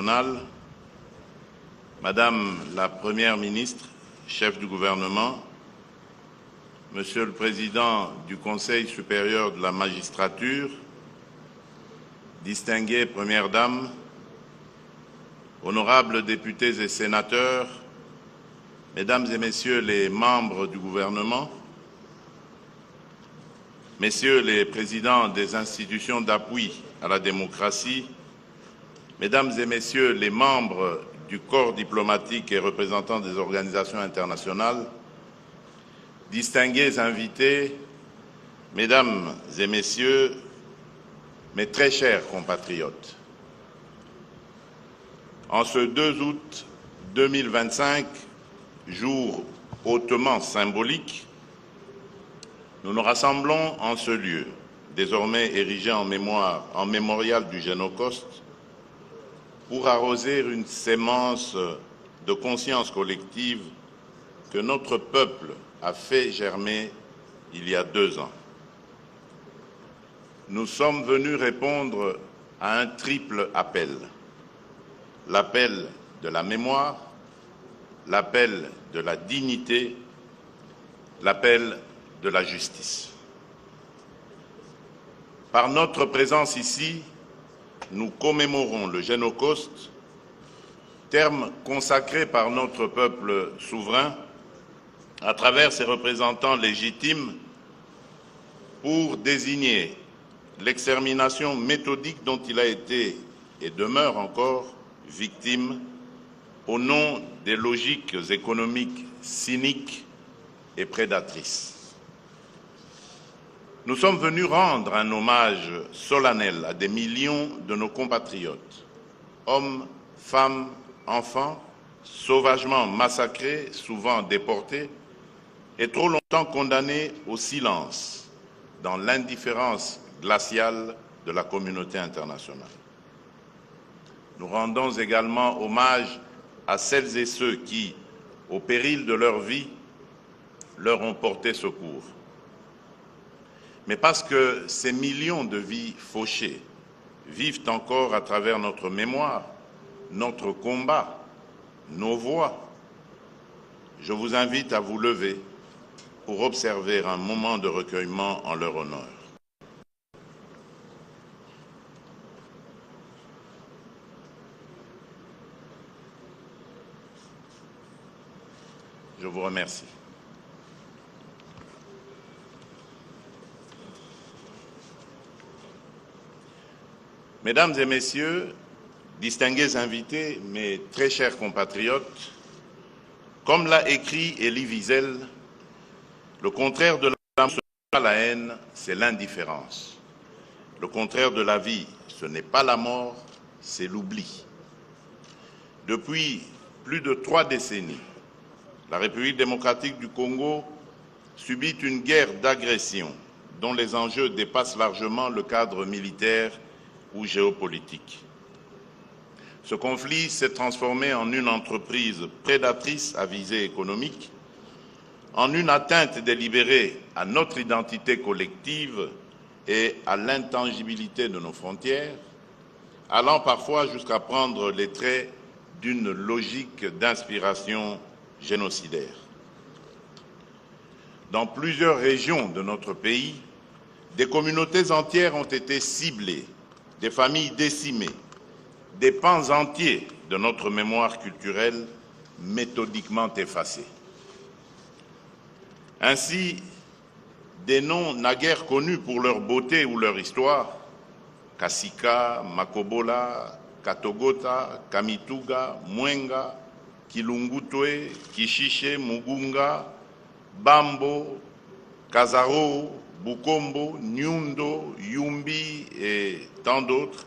nationale, Madame la Première ministre, chef du gouvernement, Monsieur le Président du Conseil supérieur de la magistrature, distinguées Premières Dames, honorables députés et sénateurs, Mesdames et Messieurs les membres du gouvernement, Messieurs les présidents des institutions d'appui à la démocratie, Mesdames et Messieurs les membres du corps diplomatique et représentants des organisations internationales, distingués invités, Mesdames et Messieurs, mes très chers compatriotes, en ce 2 août 2025, jour hautement symbolique, nous nous rassemblons en ce lieu, désormais érigé en mémorial du Génocauste, pour arroser une sémence de conscience collective que notre peuple a fait germer il y a 2 ans. Nous sommes venus répondre à un triple appel. L'appel de la mémoire, l'appel de la dignité, l'appel de la justice. Par notre présence ici, nous commémorons le Génocauste, terme consacré par notre peuple souverain à travers ses représentants légitimes pour désigner l'extermination méthodique dont il a été et demeure encore victime au nom des logiques économiques cyniques et prédatrices. Nous sommes venus rendre un hommage solennel à des millions de nos compatriotes, hommes, femmes, enfants, sauvagement massacrés, souvent déportés, et trop longtemps condamnés au silence, dans l'indifférence glaciale de la communauté internationale. Nous rendons également hommage à celles et ceux qui, au péril de leur vie, leur ont porté secours. Mais parce que ces millions de vies fauchées vivent encore à travers notre mémoire, notre combat, nos voix, je vous invite à vous lever pour observer un moment de recueillement en leur honneur. Je vous remercie. Mesdames et Messieurs, distingués invités, mes très chers compatriotes, comme l'a écrit Elie Wiesel, le contraire de l'amour, ce n'est pas la haine, c'est l'indifférence. Le contraire de la vie, ce n'est pas la mort, c'est l'oubli. Depuis plus de 3 décennies, la République démocratique du Congo subit une guerre d'agression dont les enjeux dépassent largement le cadre militaire ou géopolitique. Ce conflit s'est transformé en une entreprise prédatrice à visée économique, en une atteinte délibérée à notre identité collective et à l'intangibilité de nos frontières, allant parfois jusqu'à prendre les traits d'une logique d'inspiration génocidaire. Dans plusieurs régions de notre pays, des communautés entières ont été ciblées, des familles décimées, des pans entiers de notre mémoire culturelle méthodiquement effacés. Ainsi, des noms naguère connus pour leur beauté ou leur histoire, Kasika, Makobola, Katogota, Kamituga, Mwenga, Kilungutwe, Kishiche, Mugunga, Bambo, Kazaro, Bukombo, Nyundo, Yumbi et tant d'autres,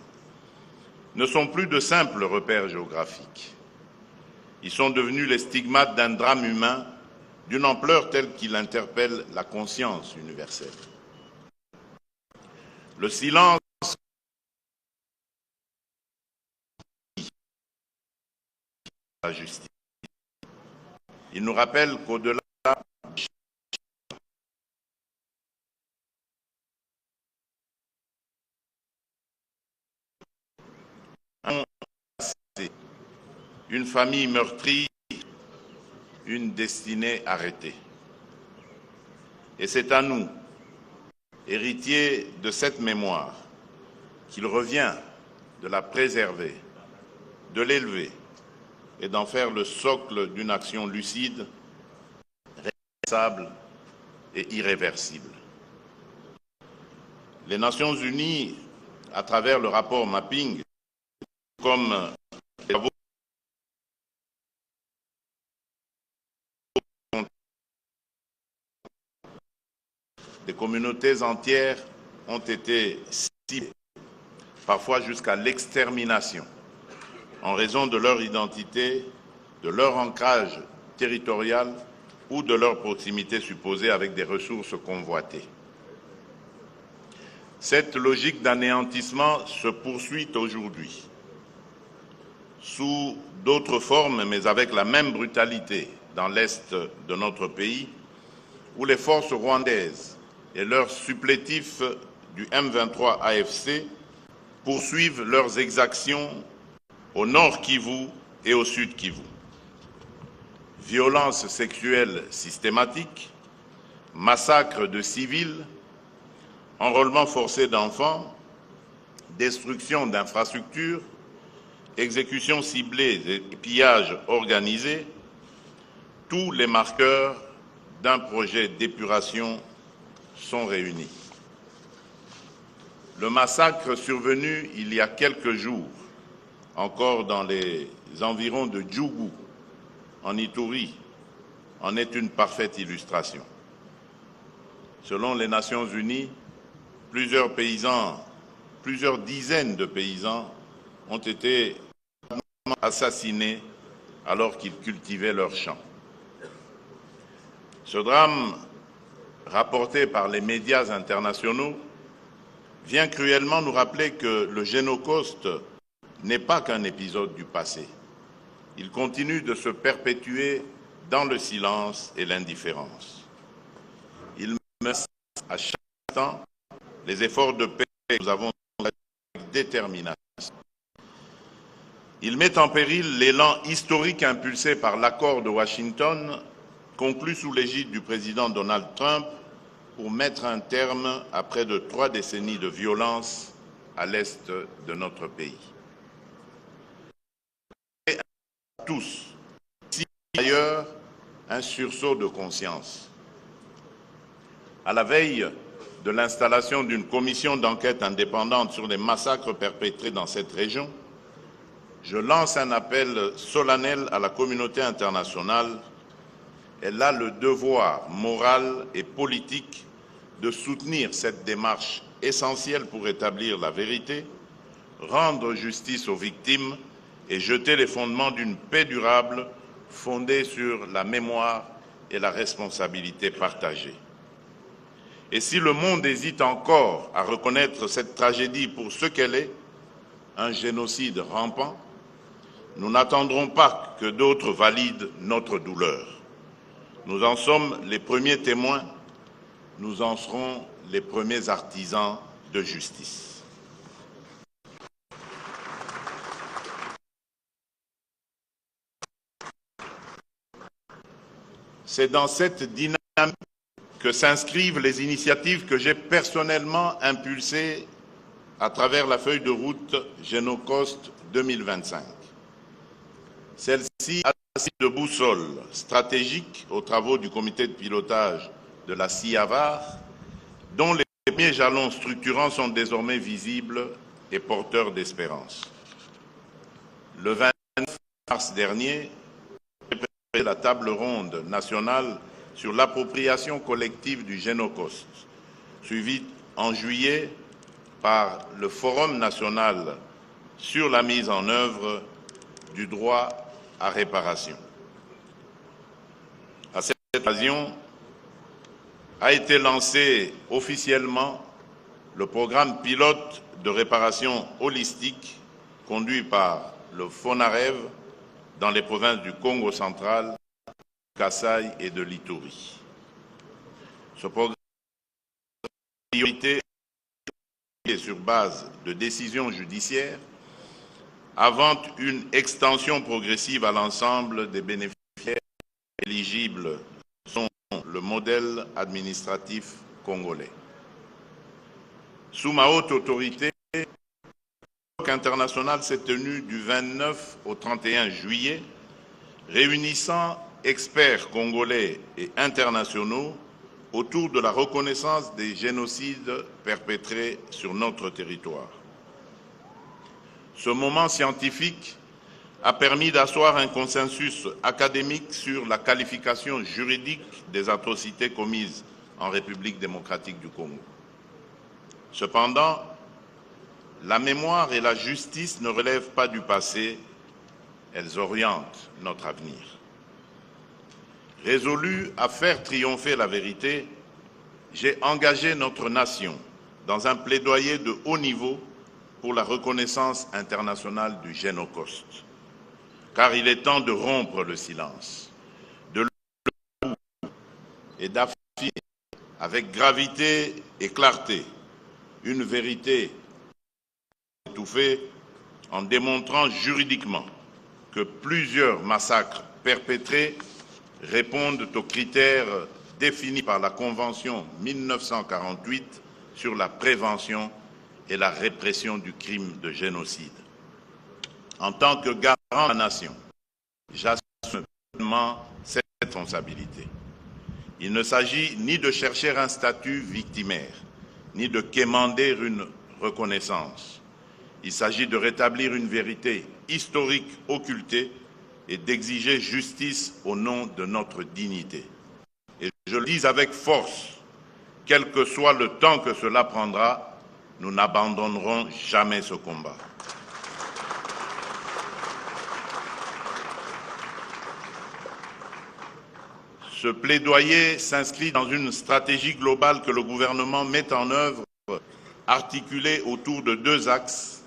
ne sont plus de simples repères géographiques. Ils sont devenus les stigmates d'un drame humain d'une ampleur telle qu'il interpelle la conscience universelle. Le silence de la justice. Il nous rappelle qu'au-delà une famille meurtrie, une destinée arrêtée. Et c'est à nous, héritiers de cette mémoire, qu'il revient de la préserver, de l'élever et d'en faire le socle d'une action lucide, responsable et irréversible. Les Nations Unies, à travers le rapport Mapping, comme les travaux des communautés entières ont été ciblées, parfois jusqu'à l'extermination, en raison de leur identité, de leur ancrage territorial ou de leur proximité supposée avec des ressources convoitées. Cette logique d'anéantissement se poursuit aujourd'hui, sous d'autres formes, mais avec la même brutalité dans l'est de notre pays, où les forces rwandaises et leurs supplétifs du M23 AFC poursuivent leurs exactions au nord Kivu et au sud Kivu. Violences sexuelles systématiques, massacres de civils, enrôlement forcé d'enfants, destruction d'infrastructures, exécutions ciblées et pillages organisés, tous les marqueurs d'un projet d'épuration sont réunis. Le massacre survenu il y a quelques jours, encore dans les environs de Djougou, en Ituri, en est une parfaite illustration. Selon les Nations Unies, plusieurs dizaines de paysans ont été assassinés alors qu'ils cultivaient leurs champs. Ce drame, rapporté par les médias internationaux, vient cruellement nous rappeler que le Génocoste n'est pas qu'un épisode du passé. Il continue de se perpétuer dans le silence et l'indifférence. Il menace à chaque instant les efforts de paix que nous avons avec détermination. Il met en péril l'élan historique impulsé par l'accord de Washington, conclu sous l'égide du président Donald Trump, pour mettre un terme à près de 3 décennies de violence à l'est de notre pays. Et à tous, ici d'ailleurs, un sursaut de conscience. À la veille de l'installation d'une commission d'enquête indépendante sur les massacres perpétrés dans cette région, je lance un appel solennel à la communauté internationale. Elle a le devoir moral et politique de soutenir cette démarche essentielle pour établir la vérité, rendre justice aux victimes et jeter les fondements d'une paix durable fondée sur la mémoire et la responsabilité partagée. Et si le monde hésite encore à reconnaître cette tragédie pour ce qu'elle est, un génocide rampant, nous n'attendrons pas que d'autres valident notre douleur. Nous en sommes les premiers témoins, nous en serons les premiers artisans de justice. C'est dans cette dynamique que s'inscrivent les initiatives que j'ai personnellement impulsées à travers la feuille de route Génocoste 2025. Celle-ci assise de boussole stratégique aux travaux du comité de pilotage de la CIAVAR, dont les premiers jalons structurants sont désormais visibles et porteurs d'espérance. Le 29 mars dernier, j'ai préparé la table ronde nationale sur l'appropriation collective du Génocoste, suivie en juillet par le Forum national sur la mise en œuvre du droit à réparation. À cette occasion, a été lancé officiellement le programme pilote de réparation holistique conduit par le FONAREV dans les provinces du Congo central, Kasaï et de l'Ituri. Ce programme est sur base de décisions judiciaires avant une extension progressive à l'ensemble des bénéficiaires éligibles sont le modèle administratif congolais. Sous ma haute autorité, le colloque international s'est tenu du 29 au 31 juillet, réunissant experts congolais et internationaux autour de la reconnaissance des génocides perpétrés sur notre territoire. Ce moment scientifique a permis d'asseoir un consensus académique sur la qualification juridique des atrocités commises en République démocratique du Congo. Cependant, la mémoire et la justice ne relèvent pas du passé, elles orientent notre avenir. Résolu à faire triompher la vérité, j'ai engagé notre nation dans un plaidoyer de haut niveau pour la reconnaissance internationale du Génocide. Car il est temps de rompre le silence, de le et d'affirmer avec gravité et clarté une vérité étouffée en démontrant juridiquement que plusieurs massacres perpétrés répondent aux critères définis par la Convention 1948 sur la prévention et la répression du crime de génocide. En tant que garant de la nation, j'assume pleinement cette responsabilité. Il ne s'agit ni de chercher un statut victimaire, ni de quémander une reconnaissance. Il s'agit de rétablir une vérité historique occultée et d'exiger justice au nom de notre dignité. Et je le dis avec force, quel que soit le temps que cela prendra, nous n'abandonnerons jamais ce combat. Ce plaidoyer s'inscrit dans une stratégie globale que le gouvernement met en œuvre, articulée autour de deux axes,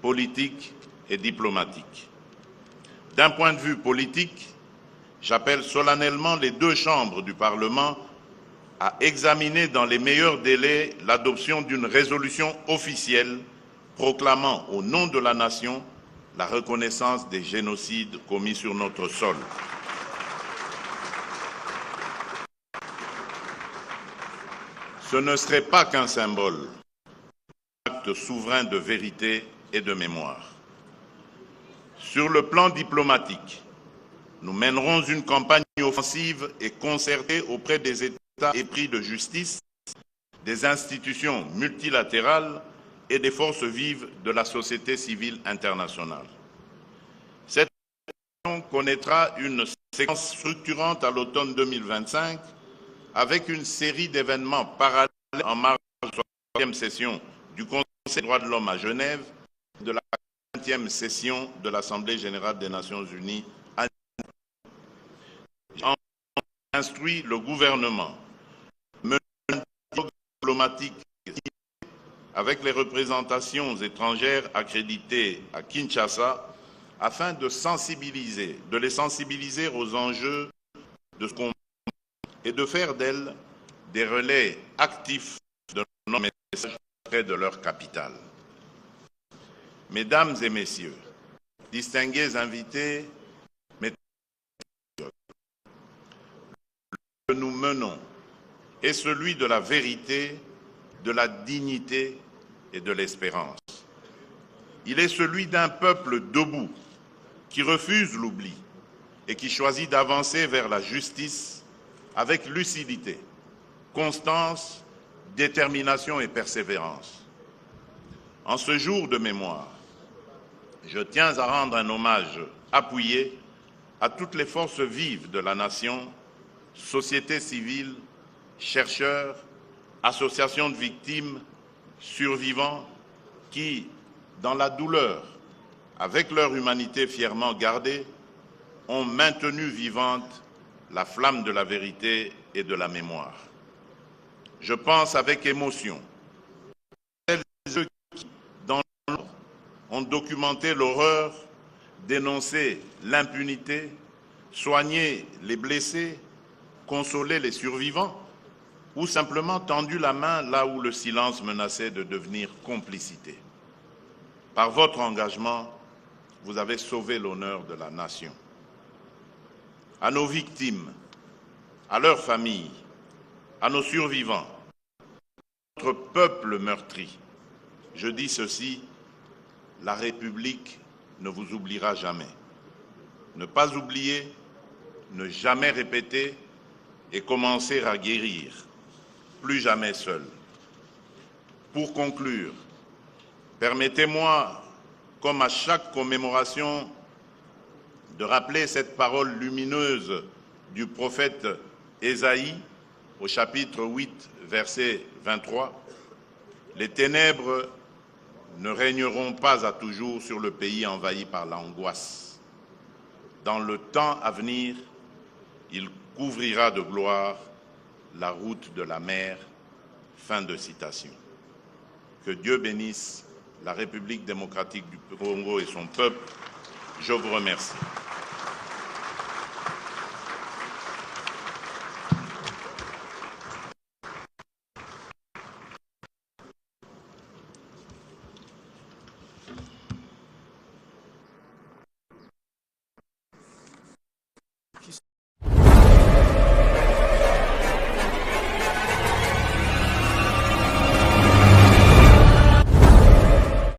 politiques et diplomatiques. D'un point de vue politique, j'appelle solennellement les deux chambres du Parlement à examiner dans les meilleurs délais l'adoption d'une résolution officielle proclamant au nom de la nation la reconnaissance des génocides commis sur notre sol. Ce ne serait pas qu'un symbole, un acte souverain de vérité et de mémoire. Sur le plan diplomatique, nous mènerons une campagne offensive et concertée auprès des États épris de justice, des institutions multilatérales et des forces vives de la société civile internationale. Cette campagne connaîtra une séquence structurante à l'automne 2025 avec une série d'événements parallèles en marge de la 3e session du Conseil des droits de l'homme à Genève et de la 20e session de l'Assemblée générale des Nations unies à instruit le gouvernement mener un dialogue diplomatique avec les représentations étrangères accréditées à Kinshasa afin de les sensibiliser aux enjeux de ce combat et de faire d'elles des relais actifs de nos messages auprès de leur capitale. Mesdames et messieurs, distingués invités, que nous menons est celui de la vérité, de la dignité et de l'espérance. Il est celui d'un peuple debout qui refuse l'oubli et qui choisit d'avancer vers la justice avec lucidité, constance, détermination et persévérance. En ce jour de mémoire, je tiens à rendre un hommage appuyé à toutes les forces vives de la nation, société civile, chercheurs, associations de victimes, survivants, qui, dans la douleur, avec leur humanité fièrement gardée, ont maintenu vivante la flamme de la vérité et de la mémoire. Je pense avec émotion à celles et ceux qui, dans l'ombre, ont documenté l'horreur, dénoncé l'impunité, soigné les blessés, consolé les survivants ou simplement tendu la main là où le silence menaçait de devenir complicité. Par votre engagement, vous avez sauvé l'honneur de la nation. À nos victimes, à leurs familles, à nos survivants, à notre peuple meurtri, je dis ceci, la République ne vous oubliera jamais. Ne pas oublier, ne jamais répéter et commencer à guérir, plus jamais seul. Pour conclure, permettez-moi, comme à chaque commémoration, de rappeler cette parole lumineuse du prophète Ésaïe au chapitre 8, verset 23. « Les ténèbres ne régneront pas à toujours sur le pays envahi par l'angoisse. Dans le temps à venir, il couvrira de gloire la route de la mer. » Fin de citation. Que Dieu bénisse la République démocratique du Congo et son peuple. Je vous remercie.